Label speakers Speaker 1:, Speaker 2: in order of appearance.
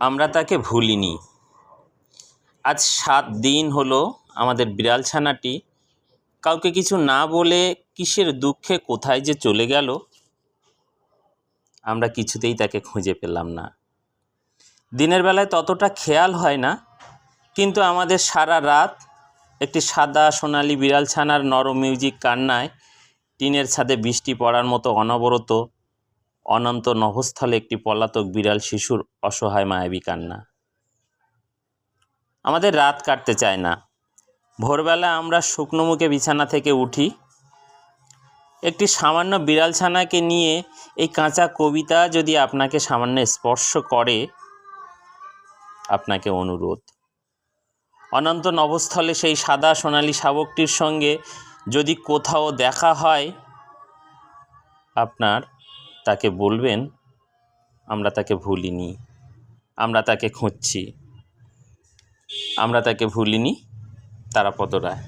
Speaker 1: আমরা তাকে ভুলিনি। আজ 7 দিন হলো আমাদের বিড়াল ছানাটি কাউকে কিছু না বলে কিসের দুঃখে কোথায় যে চলে গেল, আমরা কিছুতেই তাকে খুঁজে পেলাম না। দিনের বেলায় ততটা খেয়াল হয় না, কিন্তু আমাদের সারা রাত একটি সাদা সোনালি বিড়াল ছানার নরম মিউজিক কান্নায় টিনের ছাদে বৃষ্টি পড়ার মতো অনবরত অনন্ত নভস্থলে একটি পলাতক বিড়াল শিশুর অসহায় মায়াবী কান্না। আমাদের রাত কাটতে চায় না। ভোরবেলা আমরা শুকনো মুখে বিছানা থেকে উঠি। একটি সামান্য বিড়াল ছানাকে নিয়ে এই কাঁচা কবিতা যদি আপনাকে সামান্য স্পর্শ করে, আপনাকে অনুরোধ, অনন্ত নভস্থলে সেই সাদা সোনালি শাবকটির সঙ্গে যদি কোথাও দেখা হয়, আপনার তাকে বলবেন আমরা তাকে ভুলিনি, আমরা তাকে খুঁজছি। আমরা তাকে ভুলিনি। তারাপদ রায়।